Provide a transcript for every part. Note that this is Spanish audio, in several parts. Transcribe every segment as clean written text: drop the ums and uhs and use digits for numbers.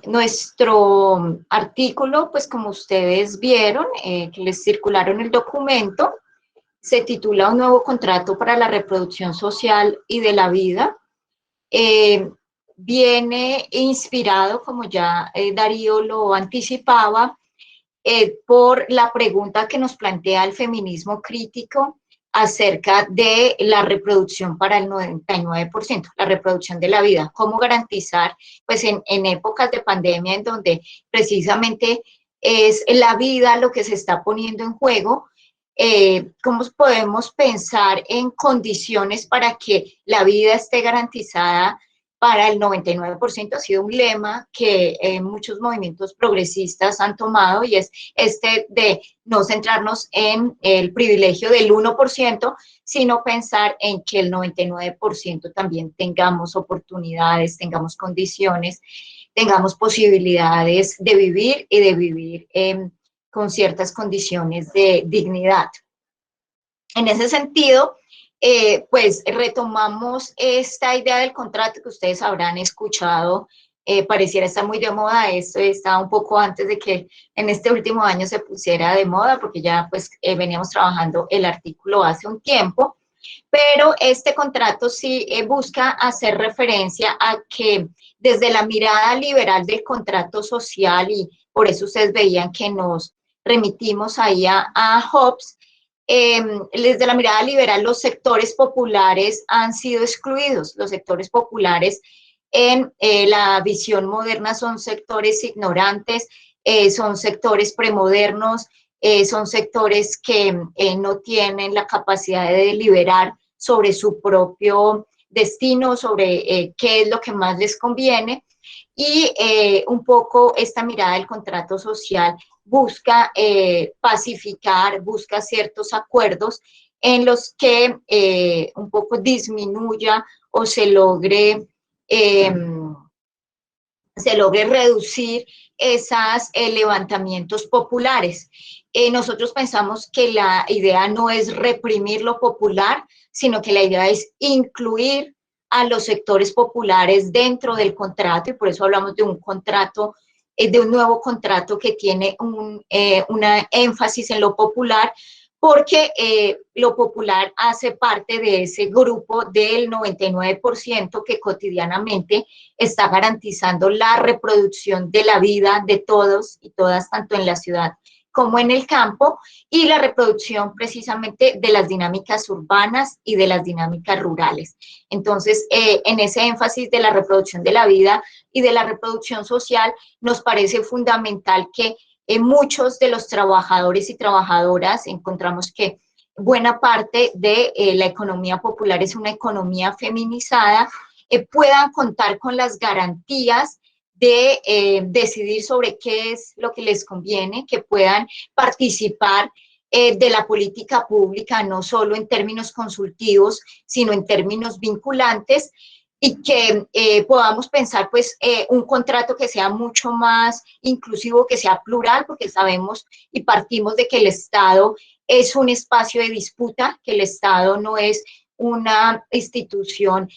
Nuestro artículo, pues como ustedes vieron, que les circularon el documento, se titula Un nuevo contrato para la reproducción social y de la vida. Viene inspirado, como ya Darío lo anticipaba, por la pregunta que nos plantea el feminismo crítico acerca de la reproducción para el 99%, la reproducción de la vida. ¿Cómo garantizar, pues en épocas de pandemia en donde precisamente es la vida lo que se está poniendo en juego, cómo podemos pensar en condiciones para que la vida esté garantizada para el 99%? Ha sido un lema que muchos movimientos progresistas han tomado, y es este de no centrarnos en el privilegio del 1%, sino pensar en que el 99% también tengamos oportunidades, tengamos condiciones, tengamos posibilidades de vivir y de vivir con ciertas condiciones de dignidad. En ese sentido, pues retomamos esta idea del contrato que ustedes habrán escuchado, pareciera estar muy de moda. Esto está un poco antes de que en este último año se pusiera de moda, porque ya pues veníamos trabajando el artículo hace un tiempo, pero este contrato sí busca hacer referencia a que desde la mirada liberal del contrato social, y por eso ustedes veían que nos remitimos ahí a Hobbes, desde la mirada liberal los sectores populares han sido excluidos. Los sectores populares en la visión moderna son sectores ignorantes, son sectores premodernos, son sectores que no tienen la capacidad de deliberar sobre su propio destino, sobre qué es lo que más les conviene. Y un poco esta mirada del contrato social busca pacificar, busca ciertos acuerdos en los que un poco disminuya o eh, se logre reducir esos levantamientos populares. Nosotros pensamos que la idea no es reprimir lo popular, sino que la idea es incluir a los sectores populares dentro del contrato, y por eso hablamos de un contrato, de un nuevo contrato que tiene una énfasis en lo popular, porque lo popular hace parte de ese grupo del 99% que cotidianamente está garantizando la reproducción de la vida de todos y todas, tanto en la ciudad como en el campo, y la reproducción precisamente de las dinámicas urbanas y de las dinámicas rurales. Entonces, en ese énfasis de la reproducción de la vida y de la reproducción social, nos parece fundamental que muchos de los trabajadores y trabajadoras, encontramos que buena parte de la economía popular es una economía feminizada, puedan contar con las garantías de decidir sobre qué es lo que les conviene, que puedan participar de la política pública, no solo en términos consultivos, sino en términos vinculantes, y que podamos pensar pues un contrato que sea mucho más inclusivo, que sea plural, porque sabemos y partimos de que el Estado es un espacio de disputa, que el Estado no es una institución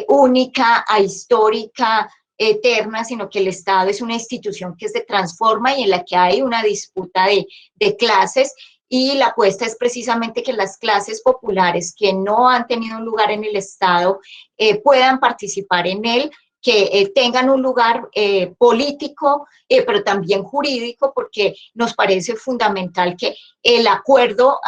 única, ahistórica, eterna, sino que el Estado es una institución que se transforma y en la que hay una disputa de clases, y la apuesta es precisamente que las clases populares que no han tenido un lugar en el Estado puedan participar en él, que tengan un lugar político, pero también jurídico, porque nos parece fundamental que el acuerdo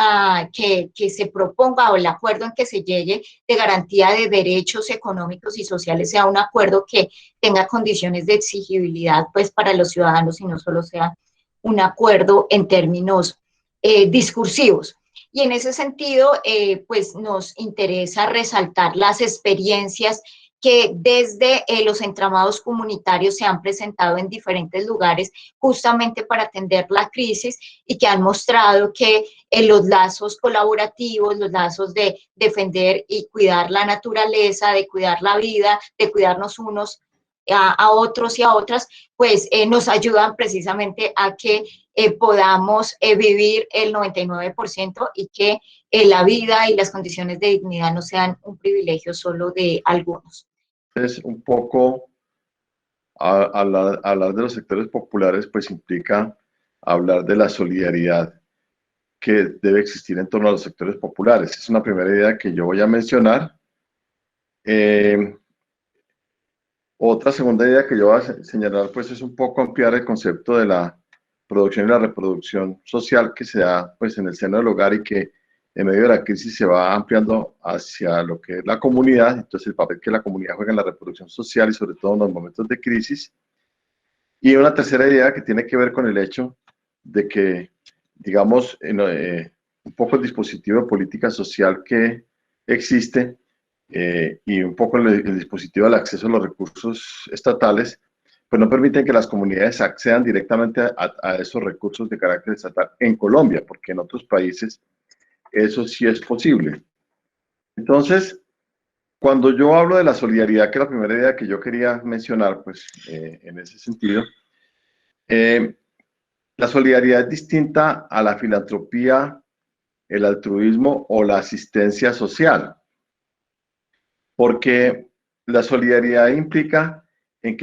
que se proponga, o el acuerdo en que se llegue de garantía de derechos económicos y sociales, sea un acuerdo que tenga condiciones de exigibilidad pues para los ciudadanos, y no solo sea un acuerdo en términos discursivos. Y en ese sentido, pues nos interesa resaltar las experiencias que desde los entramados comunitarios se han presentado en diferentes lugares justamente para atender la crisis, y que han mostrado que los lazos colaborativos, los lazos de defender y cuidar la naturaleza, de cuidar la vida, de cuidarnos unos a otros y a otras, pues nos ayudan precisamente a que podamos vivir el 99%, y que la vida y las condiciones de dignidad no sean un privilegio solo de algunos. Es un poco hablar de los sectores populares, pues implica hablar de la solidaridad que debe existir en torno a los sectores populares. Es una primera idea que yo voy a mencionar. Otra segunda idea que yo voy a señalar, pues es un poco ampliar el concepto de la producción y la reproducción social que se da pues, en el seno del hogar y que en medio de la crisis se va ampliando hacia lo que es la comunidad, entonces el papel que la comunidad juega en la reproducción social y sobre todo en los momentos de crisis. Y una tercera idea que tiene que ver con el hecho de que, digamos, un poco el dispositivo de política social que existe y un poco el dispositivo del acceso a los recursos estatales, pues no permiten que las comunidades accedan directamente a esos recursos de carácter estatal en Colombia, porque en otros países eso sí es posible. Entonces, cuando yo hablo de la solidaridad, que es la primera idea que yo quería mencionar, pues en ese sentido, la solidaridad es distinta a la filantropía, el altruismo o la asistencia social, porque la solidaridad implica en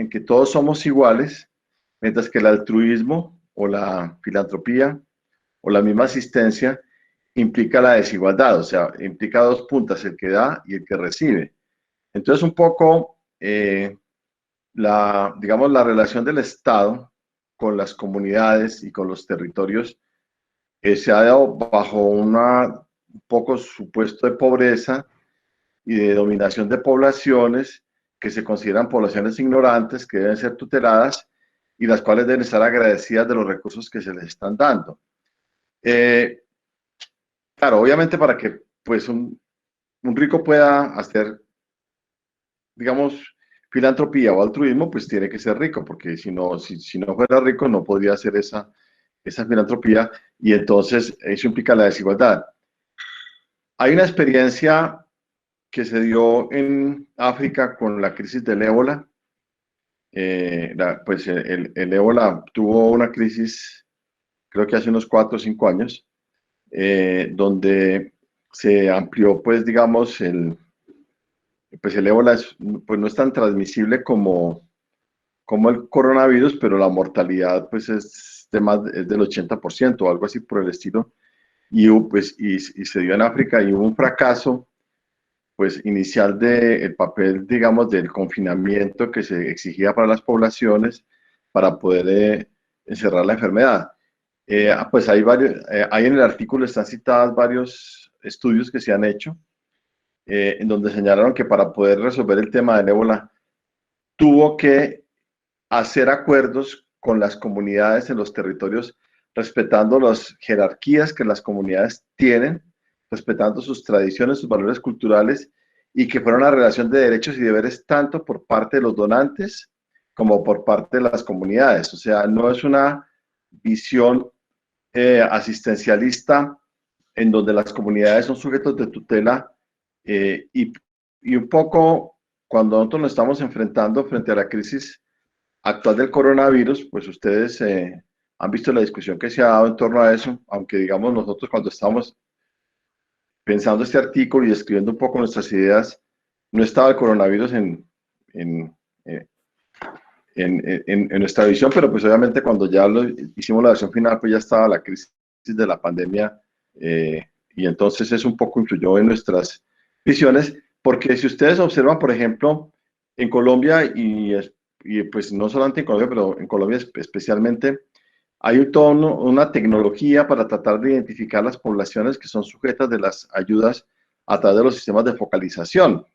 que todos somos iguales, mientras que el altruismo o la filantropía o la misma asistencia implica la desigualdad, o sea, implica dos puntas, el que da y el que recibe. Entonces, un poco, digamos, la relación del Estado con las comunidades y con los territorios se ha dado bajo un poco supuesto de pobreza y de dominación de poblaciones que se consideran poblaciones ignorantes, que deben ser tuteladas y las cuales deben estar agradecidas de los recursos que se les están dando. Claro, obviamente para que pues, un rico pueda hacer, digamos, filantropía o altruismo, pues tiene que ser rico, porque si no, si no fuera rico no podría hacer esa filantropía y entonces eso implica la desigualdad. Hay una experiencia que se dio en África con la crisis del ébola. Pues el ébola tuvo una crisis, creo que hace unos 4 o 5 años, donde se amplió, pues digamos, pues el ébola pues no es tan transmisible como el coronavirus, pero la mortalidad pues es del 80% o algo así por el estilo. Pues, y se dio en África y hubo un fracaso pues inicial del papel, digamos, del confinamiento que se exigía para las poblaciones para poder encerrar la enfermedad. Pues ahí en el artículo están citados varios estudios que se han hecho, en donde señalaron que para poder resolver el tema del ébola tuvo que hacer acuerdos con las comunidades en los territorios, respetando las jerarquías que las comunidades tienen, respetando sus tradiciones, sus valores culturales, y que fuera una relación de derechos y deberes tanto por parte de los donantes como por parte de las comunidades. O sea, no es una visión asistencialista en donde las comunidades son sujetos de tutela y un poco cuando nosotros nos estamos enfrentando frente a la crisis actual del coronavirus, pues ustedes han visto la discusión que se ha dado en torno a eso, aunque digamos nosotros cuando estamos pensando este artículo y escribiendo un poco nuestras ideas, no estaba el coronavirus en, eh, en nuestra visión, pero pues obviamente cuando ya hicimos la versión final, pues ya estaba la crisis de la pandemia y entonces eso un poco influyó en nuestras visiones, porque si ustedes observan, por ejemplo, en Colombia y pues no solamente en Colombia, pero en Colombia especialmente, hay toda una tecnología para tratar de identificar las poblaciones que son sujetas de las ayudas a través de los sistemas de focalización.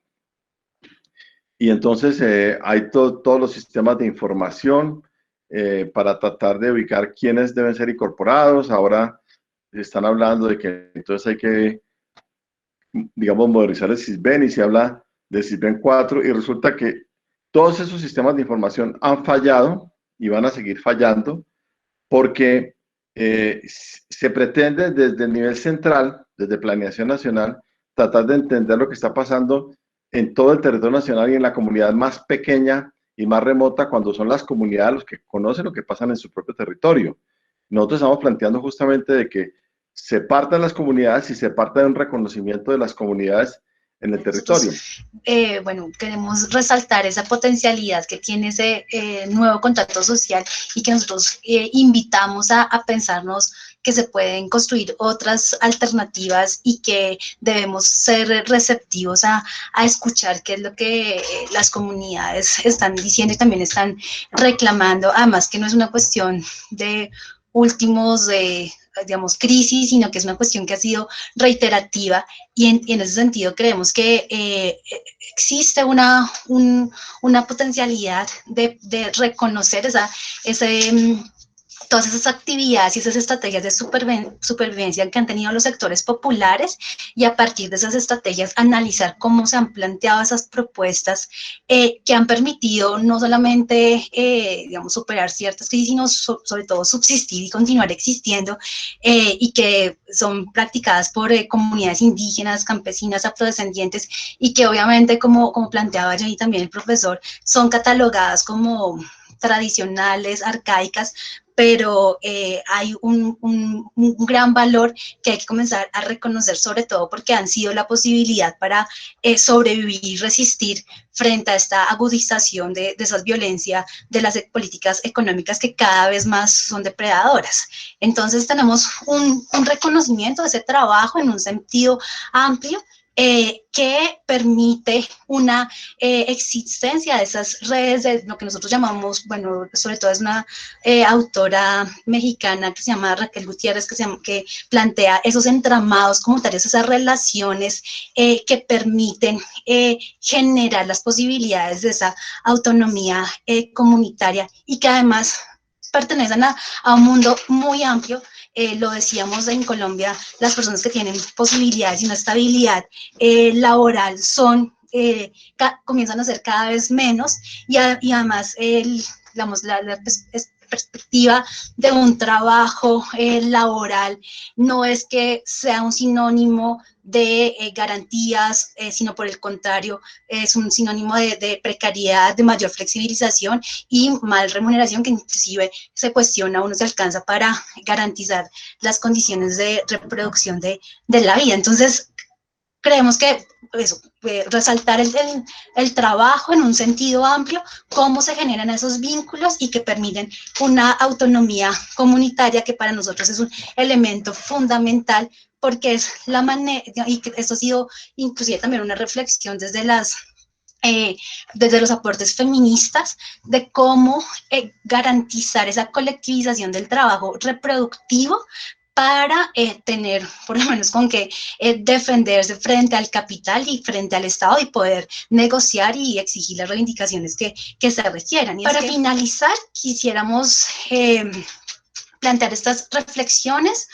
Y entonces hay todos los sistemas de información para tratar de ubicar quiénes deben ser incorporados. Ahora están hablando de que entonces hay que, digamos, modernizar el SISBEN y se habla del SISBEN 4 y resulta que todos esos sistemas de información han fallado y van a seguir fallando porque se pretende desde el nivel central, desde Planeación Nacional, tratar de entender lo que está pasando en todo el territorio nacional y en la comunidad más pequeña y más remota, cuando son las comunidades los que conocen lo que pasa en su propio territorio. Nosotros estamos planteando justamente de que se partan las comunidades y se parta de un reconocimiento de las comunidades en el territorio. Bueno, queremos resaltar esa potencialidad que tiene ese nuevo contrato social y que nosotros invitamos a pensarnos que se pueden construir otras alternativas y que debemos ser receptivos a escuchar qué es lo que las comunidades están diciendo y también están reclamando, además que no es una cuestión de últimos, digamos, crisis, sino que es una cuestión que ha sido reiterativa y en ese sentido creemos que existe una potencialidad de reconocer todas esas actividades y esas estrategias de supervivencia que han tenido los sectores populares y a partir de esas estrategias analizar cómo se han planteado esas propuestas que han permitido no solamente, digamos, superar ciertas crisis, sino sobre todo subsistir y continuar existiendo y que son practicadas por comunidades indígenas, campesinas, afrodescendientes y que obviamente, como planteaba allí también el profesor, son catalogadas como tradicionales, arcaicas, pero hay un gran valor que hay que comenzar a reconocer, sobre todo porque han sido la posibilidad para sobrevivir y resistir frente a esta agudización de esas violencias, de las políticas económicas que cada vez más son depredadoras. Entonces tenemos un reconocimiento de ese trabajo en un sentido amplio, que permite una existencia de esas redes de lo que nosotros llamamos, bueno, sobre todo es una autora mexicana que se llama Raquel Gutiérrez, que plantea esos entramados comunitarios, esas relaciones que permiten generar las posibilidades de esa autonomía comunitaria y que además pertenecen a un mundo muy amplio. Lo decíamos en Colombia, las personas que tienen posibilidades y una estabilidad laboral comienzan a ser cada vez menos y además digamos, la perspectiva de un trabajo laboral no es que sea un sinónimo de garantías, sino por el contrario, es un sinónimo de precariedad, de mayor flexibilización y mal remuneración que inclusive se cuestiona o no se alcanza para garantizar las condiciones de reproducción de la vida. Entonces, creemos que eso, resaltar el trabajo en un sentido amplio, cómo se generan esos vínculos y que permiten una autonomía comunitaria que para nosotros es un elemento fundamental porque es la manera, y que esto ha sido inclusive también una reflexión desde los aportes feministas de cómo garantizar esa colectivización del trabajo reproductivo para tener por lo menos con qué defenderse frente al capital y frente al Estado y poder negociar y exigir las reivindicaciones que se requieran. Y para finalizar, quisiéramos plantear estas reflexiones.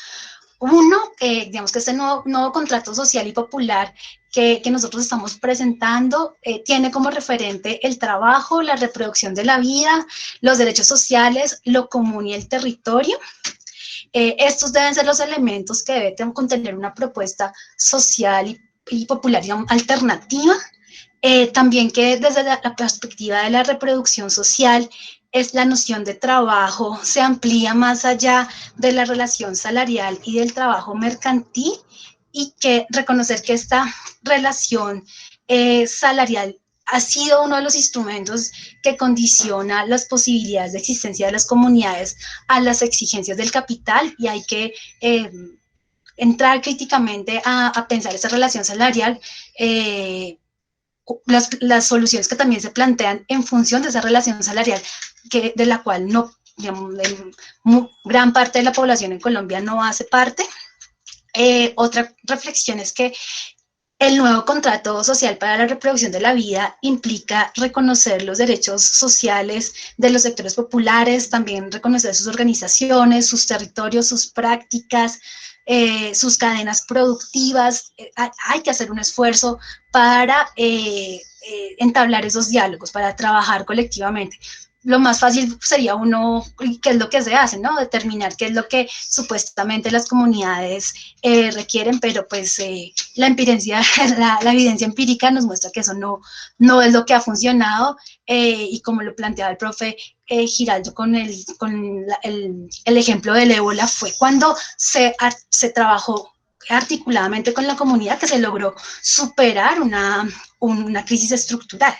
Uno, digamos que este nuevo contrato social y popular que nosotros estamos presentando tiene como referente el trabajo, la reproducción de la vida, los derechos sociales, lo común y el territorio. Estos deben ser los elementos que debe contener una propuesta social y popular alternativa. También que desde la perspectiva de la reproducción social, es la noción de trabajo se amplía más allá de la relación salarial y del trabajo mercantil y que reconocer que esta relación salarial ha sido uno de los instrumentos que condiciona las posibilidades de existencia de las comunidades a las exigencias del capital y hay que entrar críticamente a pensar esa relación salarial, las soluciones que también se plantean en función de esa relación salarial, de la cual no, digamos, gran parte de la población en Colombia no hace parte. Otra reflexión es que el nuevo contrato social para la reproducción de la vida implica reconocer los derechos sociales de los sectores populares, también reconocer sus organizaciones, sus territorios, sus prácticas, sus cadenas productivas. Hay que hacer un esfuerzo para entablar esos diálogos, para trabajar colectivamente. Lo más fácil sería qué es lo que se hace, ¿no? Determinar qué es lo que supuestamente las comunidades requieren, pero pues la evidencia empírica nos muestra que eso no es lo que ha funcionado y como lo planteaba el profe Giraldo con el ejemplo del ébola, fue cuando se trabajó articuladamente con la comunidad que se logró superar una crisis estructural.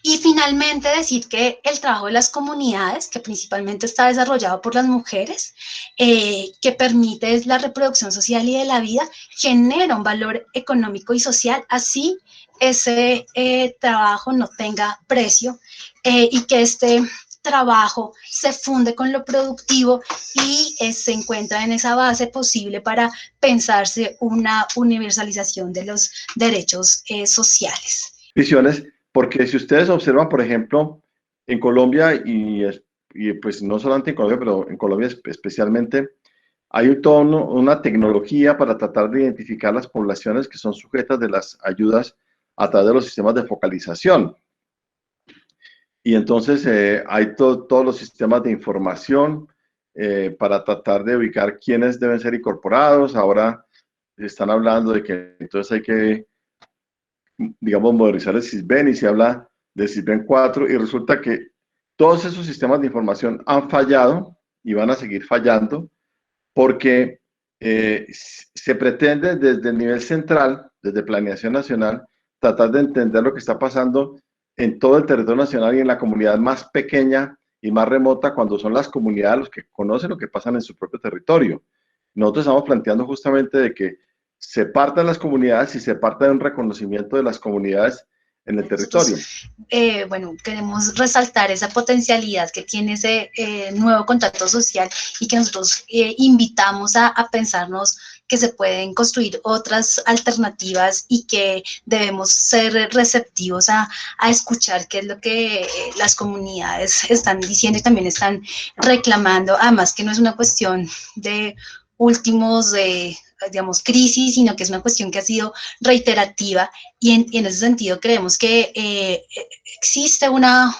Y finalmente decir que el trabajo de las comunidades, que principalmente está desarrollado por las mujeres, que permite la reproducción social y de la vida, genera un valor económico y social, así ese trabajo no tenga precio y que este trabajo se funde con lo productivo y se encuentra en esa base posible para pensarse una universalización de los derechos sociales. Visiones, porque si ustedes observan, por ejemplo, en Colombia y pues no solamente en Colombia, pero en Colombia especialmente, hay toda una tecnología para tratar de identificar las poblaciones que son sujetas de las ayudas a través de los sistemas de focalización. Y entonces hay todos los sistemas de información para tratar de ubicar quiénes deben ser incorporados. Ahora están hablando de que entonces hay que, digamos, modernizar el SISBEN y se habla de SISBEN 4 y resulta que todos esos sistemas de información han fallado y van a seguir fallando porque se pretende desde el nivel central, desde Planeación Nacional, tratar de entender lo que está pasando en todo el territorio nacional y en la comunidad más pequeña y más remota, cuando son las comunidades los que conocen lo que pasa en su propio territorio. Nosotros estamos planteando justamente de que se partan las comunidades y se parta de un reconocimiento de las comunidades en el territorio. Bueno, queremos resaltar esa potencialidad que tiene ese nuevo contrato social y que nosotros invitamos a pensarnos que se pueden construir otras alternativas y que debemos ser receptivos a escuchar qué es lo que las comunidades están diciendo y también están reclamando, además que no es una cuestión de últimos digamos, crisis, sino que es una cuestión que ha sido reiterativa y en ese sentido creemos que existe una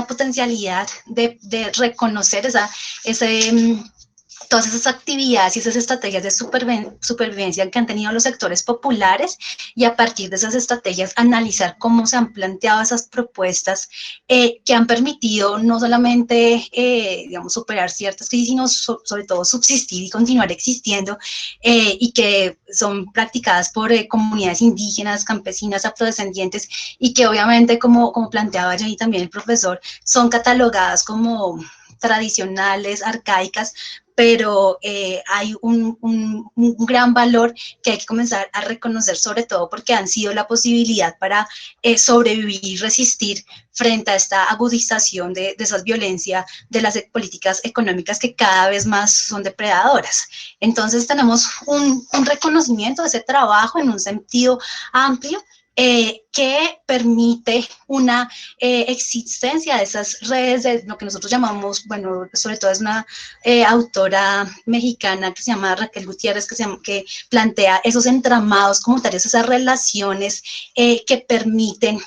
potencialidad de reconocer todas esas actividades y esas estrategias de supervivencia que han tenido los sectores populares y a partir de esas estrategias analizar cómo se han planteado esas propuestas que han permitido no solamente, digamos, superar ciertas crisis, sino sobre todo subsistir y continuar existiendo y que son practicadas por comunidades indígenas, campesinas, afrodescendientes y que obviamente, como planteaba allí también el profesor, son catalogadas como tradicionales, arcaicas, pero hay un gran valor que hay que comenzar a reconocer, sobre todo porque han sido la posibilidad para sobrevivir y resistir frente a esta agudización de esas violencias, de las políticas económicas que cada vez más son depredadoras. Entonces tenemos un reconocimiento de ese trabajo en un sentido amplio, que permite una existencia de esas redes de lo que nosotros llamamos, bueno, sobre todo es una autora mexicana que se llama Raquel Gutiérrez, que plantea esos entramados comunitarios, esas relaciones que permiten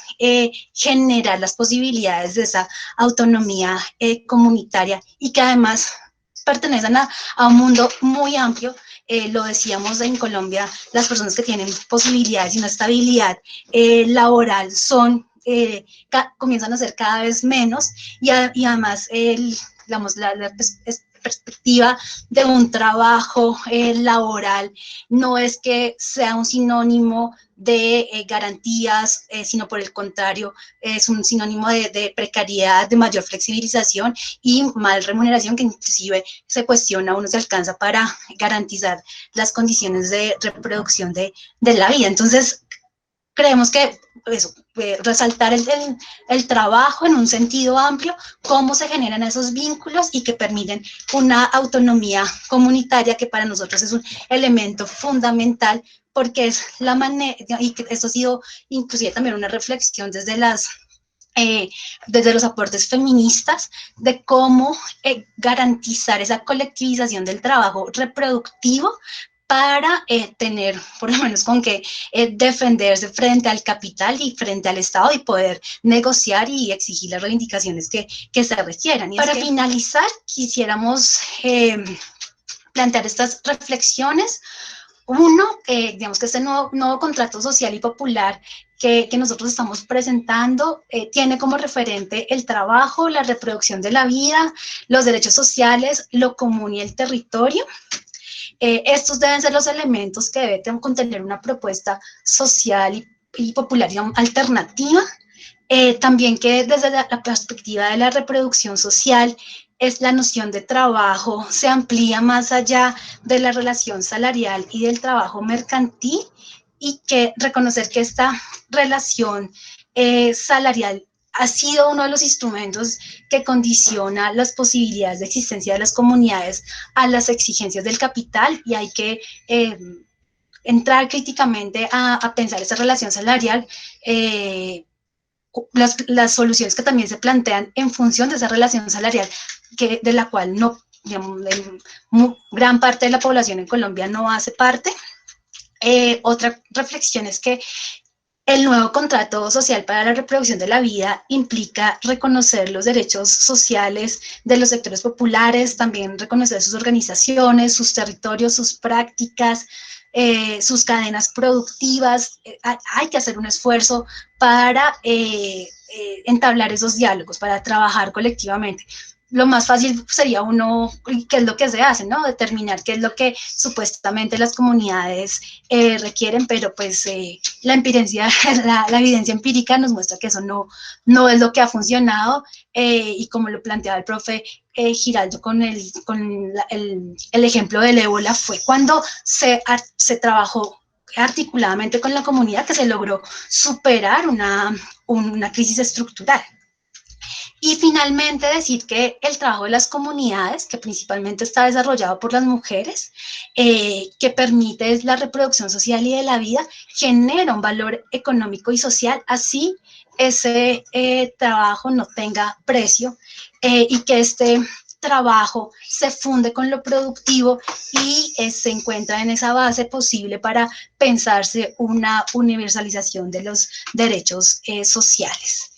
generar las posibilidades de esa autonomía comunitaria y que además pertenecen a un mundo muy amplio. Lo decíamos en Colombia, las personas que tienen posibilidades y una estabilidad laboral comienzan a ser cada vez menos y además digamos, la perspectiva de un trabajo laboral no es que sea un sinónimo de garantías, sino por el contrario, es un sinónimo de precariedad, de mayor flexibilización y mal remuneración que inclusive se cuestiona o no se alcanza para garantizar las condiciones de reproducción de la vida. Entonces, creemos que eso, resaltar el trabajo en un sentido amplio, cómo se generan esos vínculos y que permiten una autonomía comunitaria que para nosotros es un elemento fundamental porque es la manera, y que esto ha sido inclusive también una reflexión desde los aportes feministas de cómo garantizar esa colectivización del trabajo reproductivo para tener por lo menos con qué defenderse frente al capital y frente al Estado y poder negociar y exigir las reivindicaciones que se requieran. Y para finalizar, quisiéramos plantear estas reflexiones. Uno, digamos que este nuevo contrato social y popular que nosotros estamos presentando tiene como referente el trabajo, la reproducción de la vida, los derechos sociales, lo común y el territorio. Estos deben ser los elementos que debe contener una propuesta social y popular y alternativa. También que desde la perspectiva de la reproducción social, es la noción de trabajo se amplía más allá de la relación salarial y del trabajo mercantil, y que reconocer que esta relación salarial ha sido uno de los instrumentos que condiciona las posibilidades de existencia de las comunidades a las exigencias del capital, y hay que entrar críticamente a pensar esa relación salarial, las soluciones que también se plantean en función de esa relación salarial, de la cual no, digamos, gran parte de la población en Colombia no hace parte. Otra reflexión es que el nuevo contrato social para la reproducción de la vida implica reconocer los derechos sociales de los sectores populares, también reconocer sus organizaciones, sus territorios, sus prácticas, sus cadenas productivas. Hay que hacer un esfuerzo para entablar esos diálogos, para trabajar colectivamente. Lo más fácil sería uno, qué es lo que se hace, ¿no? Determinar qué es lo que supuestamente las comunidades requieren, pero pues la evidencia empírica nos muestra que eso no es lo que ha funcionado, y como lo planteaba el profe Giraldo con el ejemplo del ébola, fue cuando se trabajó articuladamente con la comunidad que se logró superar una crisis estructural. Y finalmente decir que el trabajo de las comunidades, que principalmente está desarrollado por las mujeres, que permite la reproducción social y de la vida, genera un valor económico y social, así ese trabajo no tenga precio, y que este trabajo se funde con lo productivo y se encuentra en esa base posible para pensarse una universalización de los derechos sociales.